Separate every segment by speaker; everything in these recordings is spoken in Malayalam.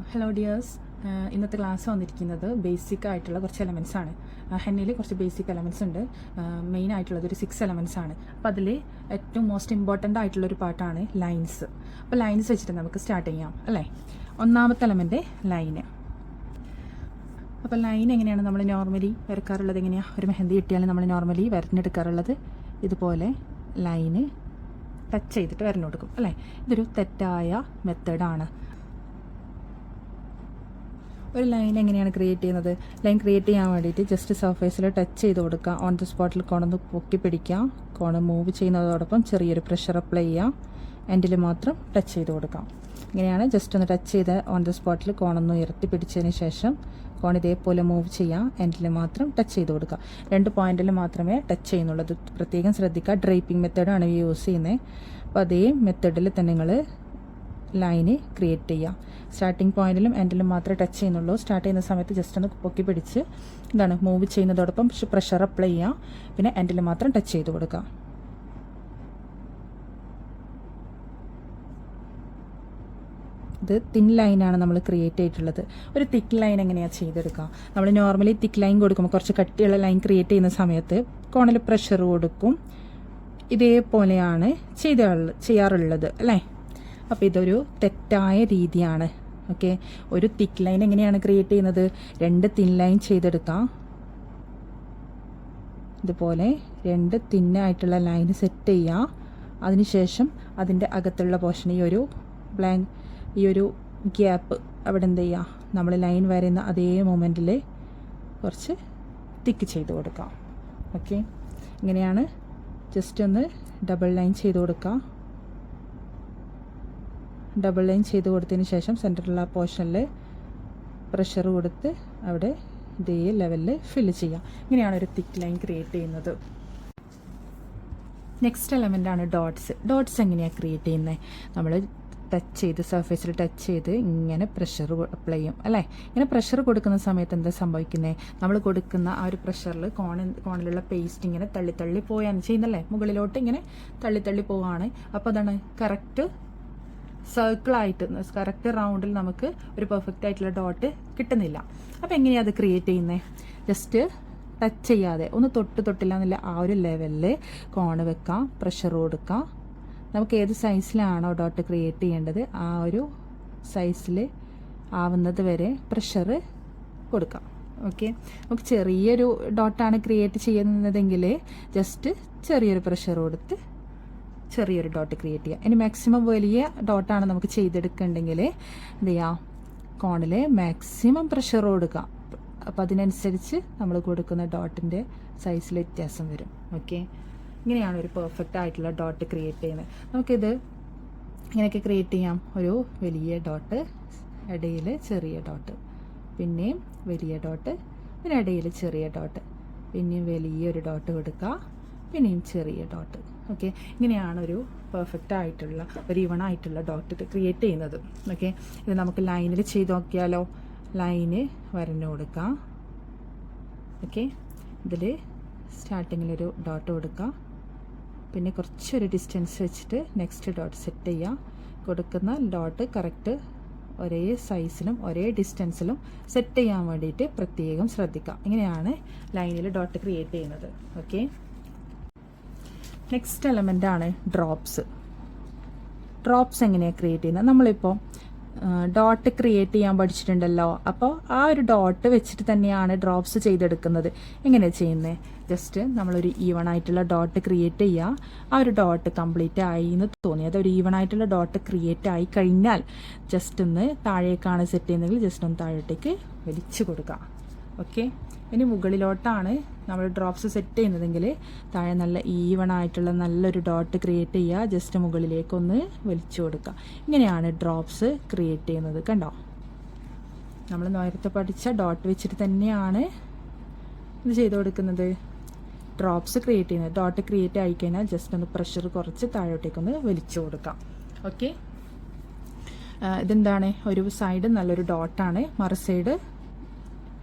Speaker 1: ഹലോ ഡിയേഴ്സ്, ഇന്നത്തെ ക്ലാസ് വന്നിരിക്കുന്നത് ബേസിക് ആയിട്ടുള്ള കുറച്ച് എലമെൻറ്റ്സ് ആണ്. ഹെന്നയിൽ കുറച്ച് ബേസിക് എലമെൻറ്റ്സ് ഉണ്ട്. മെയിൻ ആയിട്ടുള്ളത് ഒരു 6 എലമെൻറ്റ്സ് ആണ്. അപ്പോൾ അതിൽ ഏറ്റവും മോസ്റ്റ് ഇമ്പോർട്ടൻ്റ് ആയിട്ടുള്ളൊരു പാർട്ടാണ് ലൈൻസ്. അപ്പോൾ ലൈൻസ് വെച്ചിട്ട് നമുക്ക് സ്റ്റാർട്ട് ചെയ്യാം അല്ലേ. ഒന്നാമത്തെ എലമെൻറ്റ് ലൈന്. അപ്പോൾ ലൈൻ എങ്ങനെയാണ് നമ്മൾ നോർമലി വരക്കാറുള്ളത്? എങ്ങനെയാണ്? ഒരു മെഹന്തി കിട്ടിയാൽ നമ്മൾ നോർമലി വരഞ്ഞെടുക്കാറുള്ളത് ഇതുപോലെ ലൈന് ടച്ച് ചെയ്തിട്ട് വരഞ്ഞു കൊടുക്കും അല്ലേ. ഇതൊരു തെറ്റായ മെത്തേഡാണ്. ഒരു ലൈൻ എങ്ങനെയാണ് ക്രിയേറ്റ് ചെയ്യുന്നത്? ലൈൻ ക്രിയേറ്റ് ചെയ്യാൻ വേണ്ടിയിട്ട് ജസ്റ്റ് സർഫേസിൽ ടച്ച് ചെയ്ത് കൊടുക്കുക. ഓൺ ദ സ്പോട്ടിൽ കോണൊന്ന് പൊക്കി പിടിക്കുക. കോണ് മൂവ് ചെയ്യുന്നതോടൊപ്പം ചെറിയൊരു പ്രഷർ അപ്ലൈ ചെയ്യുക. എൻഡിൽ മാത്രം ടച്ച് ചെയ്ത് കൊടുക്കാം. ഇങ്ങനെയാണ് ജസ്റ്റ് ഒന്ന് ടച്ച് ചെയ്ത് ഓൺ ദ സ്പോട്ടിൽ കോണൊന്ന് ഉയർത്തി പിടിച്ചതിന് ശേഷം കോൺ ഇതേപോലെ മൂവ് ചെയ്യാം. എൻഡിൽ മാത്രം ടച്ച് ചെയ്ത് കൊടുക്കുക. 2 പോയിന്റിൽ മാത്രമേ ടച്ച് ചെയ്യുന്നുള്ളൂ. ഇത് പ്രത്യേകം ശ്രദ്ധിക്കുക. ഡ്രൈപ്പിംഗ് മെത്തേഡാണ് യൂസ് ചെയ്യുന്നത്. അപ്പോൾ അതേ മെത്തേഡിൽ തന്നെ നിങ്ങൾ ലൈന് ക്രിയേറ്റ് ചെയ്യുക. സ്റ്റാർട്ടിംഗ് പോയിന്റിലും എൻഡിലും മാത്രമേ ടച്ച് ചെയ്യുന്നുള്ളൂ. സ്റ്റാർട്ട് ചെയ്യുന്ന സമയത്ത് ജസ്റ്റ് ഒന്ന് പൊക്കി പിടിച്ച് എന്താണ് മൂവ് ചെയ്യുന്നതോടൊപ്പം പ്രഷർ അപ്ലൈ ചെയ്യുക. പിന്നെ എൻഡിൽ മാത്രം ടച്ച് ചെയ്ത് കൊടുക്കുക. ഇത് തിൻ ലൈനാണ് നമ്മൾ ക്രിയേറ്റ് ചെയ്തിട്ടുള്ളത്. ഒരു തിക്ക് ലൈൻ എങ്ങനെയാണ് ചെയ്തെടുക്കുക? നമ്മൾ നോർമലി തിക്ക് ലൈൻ കൊടുക്കുമ്പോൾ കുറച്ച് കട്ടിയുള്ള ലൈൻ ക്രിയേറ്റ് ചെയ്യുന്ന സമയത്ത് കോണിൽ പ്രഷർ കൊടുക്കും. ഇതേപോലെയാണ് ചെയ്യാറുള്ളത് അല്ലേ. അപ്പോൾ ഇതൊരു തെറ്റായ രീതിയാണ്. ഓക്കെ, ഒരു തിക്ക് ലൈൻ എങ്ങനെയാണ് ക്രിയേറ്റ് ചെയ്യുന്നത്? 2 തിൻ ലൈൻ ചെയ്തെടുക്കാം. ഇതുപോലെ 2 തിന്നായിട്ടുള്ള ലൈൻ സെറ്റ് ചെയ്യുക. അതിനുശേഷം അതിൻ്റെ അകത്തുള്ള പോർഷൻ ഈ ഒരു ഗ്യാപ്പ് അവിടെ എന്ത് ചെയ്യുക? നമ്മൾ ലൈൻ വരയുന്ന അതേ മൊമെൻറ്റിൽ കുറച്ച് തിക്ക് ചെയ്ത് കൊടുക്കാം. ഓക്കെ, ഇങ്ങനെയാണ്. ജസ്റ്റ് ഒന്ന് ഡബിൾ ലൈൻ ചെയ്ത് കൊടുക്കുക. ഡബിൾ ലൈൻ ചെയ്ത് കൊടുത്തതിന് ശേഷം സെൻറ്ററിലുള്ള പോർഷനിൽ പ്രഷർ കൊടുത്ത് അവിടെ ഇതേ ലെവലിൽ ഫില്ല് ചെയ്യാം. ഇങ്ങനെയാണ് ഒരു തിക്ക് ലൈൻ ക്രിയേറ്റ് ചെയ്യുന്നത്. നെക്സ്റ്റ് എലമെൻ്റാണ് ഡോട്ട്സ്. ഡോട്ട്സ് എങ്ങനെയാണ് ക്രിയേറ്റ് ചെയ്യുന്നത്? നമ്മൾ ടച്ച് ചെയ്ത് സർഫേസിൽ ടച്ച് ചെയ്ത് ഇങ്ങനെ പ്രഷർ അപ്ലൈ ചെയ്യും അല്ലേ. ഇങ്ങനെ പ്രഷർ കൊടുക്കുന്ന സമയത്ത് എന്താ സംഭവിക്കുന്നത്? നമ്മൾ കൊടുക്കുന്ന ആ ഒരു പ്രഷറിൽ കോണിലുള്ള പേസ്റ്റ് ഇങ്ങനെ തള്ളി പോയാണ് ചെയ്യുന്നല്ലേ. മുകളിലോട്ട് ഇങ്ങനെ തള്ളി പോവുകയാണ്. അപ്പോൾ അതാണ് കറക്റ്റ് സർക്കിളായിട്ട് കറക്റ്റ് റൗണ്ടിൽ നമുക്ക് ഒരു പെർഫെക്റ്റ് ആയിട്ടുള്ള ഡോട്ട് കിട്ടുന്നില്ല. അപ്പോൾ എങ്ങനെയാണ് അത് ക്രിയേറ്റ് ചെയ്യുന്നത്? ജസ്റ്റ് ടച്ച് ചെയ്യാതെ ഒന്ന് തൊട്ടില്ല എന്നുള്ള ആ ഒരു ലെവലിൽ കോണ് വെക്കാം. പ്രഷർ കൊടുക്കാം. നമുക്ക് ഏത് സൈസിലാണോ ഡോട്ട് ക്രിയേറ്റ് ചെയ്യേണ്ടത് ആ ഒരു സൈസിൽ ആവുന്നത് വരെ പ്രഷർ കൊടുക്കാം. ഓക്കെ, നമുക്ക് ചെറിയൊരു ഡോട്ടാണ് ക്രിയേറ്റ് ചെയ്യുന്നതെങ്കിൽ ജസ്റ്റ് ചെറിയൊരു പ്രഷർ കൊടുത്ത് ചെറിയൊരു ഡോട്ട് ക്രിയേറ്റ് ചെയ്യുക. ഇനി മാക്സിമം വലിയ ഡോട്ടാണ് നമുക്ക് ചെയ്തെടുക്കേണ്ടെങ്കിൽ എന്ത് ചെയ്യാം? കോണിൽ മാക്സിമം പ്രഷർ കൊടുക്കാം. അപ്പോൾ അതിനനുസരിച്ച് നമ്മൾ കൊടുക്കുന്ന ഡോട്ടിൻ്റെ സൈസിൽ വ്യത്യാസം വരും. ഓക്കെ, ഇങ്ങനെയാണ് ഒരു പെർഫെക്റ്റ് ആയിട്ടുള്ള ഡോട്ട് ക്രിയേറ്റ് ചെയ്യുന്നത്. നമുക്കിത് ഇങ്ങനെയൊക്കെ ക്രിയേറ്റ് ചെയ്യാം. ഒരു വലിയ ഡോട്ട്, ഇടയിൽ ചെറിയ ഡോട്ട്, പിന്നെയും വലിയ ഡോട്ട്, പിന്നെ ഇടയിൽ ചെറിയ ഡോട്ട്, പിന്നെയും വലിയൊരു ഡോട്ട് കൊടുക്കുക, പിന്നെയും ചെറിയ ഡോട്ട്. ഓക്കെ, ഇങ്ങനെയാണ് ഒരു പെർഫെക്റ്റ് ആയിട്ടുള്ള ഒരു ഈവൺ ആയിട്ടുള്ള ഡോട്ട് ക്രിയേറ്റ് ചെയ്യുന്നത്. ഓക്കെ, ഇത് നമുക്ക് ലൈനിൽ ചെയ്ത് നോക്കിയാലോ. ലൈന് വരഞ്ഞു കൊടുക്കാം. ഓക്കെ, ഇതിൽ സ്റ്റാർട്ടിങ്ങിലൊരു ഡോട്ട് കൊടുക്കുക. പിന്നെ കുറച്ചൊരു ഡിസ്റ്റൻസ് വെച്ചിട്ട് നെക്സ്റ്റ് ഡോട്ട് സെറ്റ് ചെയ്യുക. കൊടുക്കുന്ന ഡോട്ട് കറക്റ്റ് ഒരേ സൈസിലും ഒരേ ഡിസ്റ്റൻസിലും സെറ്റ് ചെയ്യാൻ വേണ്ടിയിട്ട് പ്രത്യേകം ശ്രദ്ധിക്കുക. ഇങ്ങനെയാണ് ലൈനിൽ ഡോട്ട് ക്രിയേറ്റ് ചെയ്യുന്നത്. ഓക്കെ, നെക്സ്റ്റ് എലമെൻ്റാണ് ഡ്രോപ്സ്. ഡ്രോപ്സ് എങ്ങനെയാണ് ക്രിയേറ്റ് ചെയ്യുന്നത്? നമ്മളിപ്പോൾ ഡോട്ട് ക്രിയേറ്റ് ചെയ്യാൻ പഠിച്ചിട്ടുണ്ടല്ലോ. അപ്പോൾ ആ ഒരു ഡോട്ട് വെച്ചിട്ട് തന്നെയാണ് ഡ്രോപ്സ് ചെയ്തെടുക്കുന്നത്. എങ്ങനെയാണ് ചെയ്യുന്നത്? ജസ്റ്റ് നമ്മളൊരു ഈവൺ ആയിട്ടുള്ള ഡോട്ട് ക്രിയേറ്റ് ചെയ്യുക. ആ ഒരു ഡോട്ട് കംപ്ലീറ്റ് ആയി എന്ന് തോന്നി, അതൊരു ഈവൺ ആയിട്ടുള്ള ഡോട്ട് ക്രിയേറ്റ് ആയി കഴിഞ്ഞാൽ ജസ്റ്റ് ഒന്ന് താഴേക്കാണ് സെറ്റ് ചെയ്യുന്നതെങ്കിൽ ജസ്റ്റ് ഒന്ന് താഴോട്ടേക്ക് വലിച്ചു കൊടുക്കുക. ഓക്കെ, ഇനി മുകളിലോട്ടാണ് നമ്മൾ ഡ്രോപ്സ് സെറ്റ് ചെയ്യുന്നതെങ്കിൽ താഴെ നല്ല ഈവൺ ആയിട്ടുള്ള നല്ലൊരു ഡോട്ട് ക്രിയേറ്റ് ചെയ്യുക. ജസ്റ്റ് മുകളിലേക്കൊന്ന് വലിച്ചു കൊടുക്കുക. ഇങ്ങനെയാണ് ഡ്രോപ്സ് ക്രിയേറ്റ് ചെയ്യുന്നത്. കണ്ടോ, നമ്മൾ നേരത്തെ പഠിച്ച ഡോട്ട് വെച്ചിട്ട് തന്നെയാണ് ഇത് ചെയ്ത് കൊടുക്കുന്നത്. ഡ്രോപ്സ് ക്രിയേറ്റ് ചെയ്യുന്നത്. ഡോട്ട് ക്രിയേറ്റ് ആയിക്കഴിഞ്ഞാൽ ജസ്റ്റ് ഒന്ന് പ്രഷർ കുറച്ച് താഴോട്ടേക്കൊന്ന് വലിച്ചു കൊടുക്കാം. ഓക്കെ, ഇതെന്താണ്? ഒരു സൈഡ് നല്ലൊരു ഡോട്ടാണ്, മറു സൈഡ്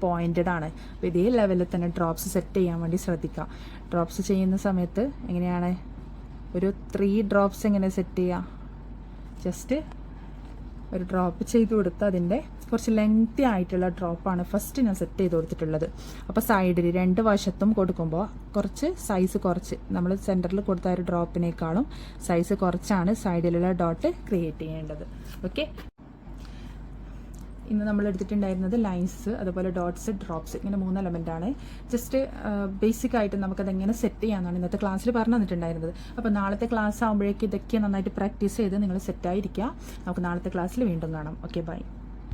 Speaker 1: പോയിന്റഡ് ആണ്. അപ്പോൾ ഇതേ ലെവലിൽ തന്നെ ഡ്രോപ്സ് സെറ്റ് ചെയ്യാൻ വേണ്ടി ശ്രദ്ധിക്കുക. ഡ്രോപ്സ് ചെയ്യുന്ന സമയത്ത് എങ്ങനെയാണ്? ഒരു 3 ഡ്രോപ്സ് എങ്ങനെ സെറ്റ് ചെയ്യുക? ജസ്റ്റ് ഒരു ഡ്രോപ്പ് ചെയ്ത് കൊടുത്ത് അതിൻ്റെ കുറച്ച് ലെങ്തി ആയിട്ടുള്ള ഡ്രോപ്പാണ് ഫസ്റ്റ് ഞാൻ സെറ്റ് ചെയ്ത് കൊടുത്തിട്ടുള്ളത്. അപ്പോൾ സൈഡിൽ 2 വശത്തും കൊടുക്കുമ്പോൾ കുറച്ച് സൈസ് കുറച്ച് നമ്മൾ സെൻറ്ററിൽ കൊടുത്ത ഒരു ഡ്രോപ്പിനേക്കാളും സൈസ് കുറച്ചാണ് സൈഡിലുള്ള ഡോട്ട് ക്രിയേറ്റ് ചെയ്യേണ്ടത്. ഓക്കെ, ഇന്ന് നമ്മൾ എടുത്തിട്ടുണ്ടായിരുന്നത് ലൈൻസ്, അതുപോലെ ഡോട്ട്സ്, ഡ്രോപ്സ്, ഇങ്ങനെ 3 എലമെൻ്റാണ്. ജസ്റ്റ് ബേസിക് ആയിട്ട് നമുക്കതെങ്ങനെ സെറ്റ് ചെയ്യാമെന്നാണ് ഇന്നത്തെ ക്ലാസ്സിൽ പറഞ്ഞു തന്നിട്ടുണ്ടായിരുന്നത്. അപ്പോൾ നാളത്തെ ക്ലാസ് ആകുമ്പോഴേക്കും ഇതൊക്കെ നന്നായിട്ട് പ്രാക്ടീസ് ചെയ്ത് നിങ്ങൾ സെറ്റായിരിക്കുക. നമുക്ക് നാളത്തെ ക്ലാസ്സിൽ വീണ്ടും കാണാം. Okay, by.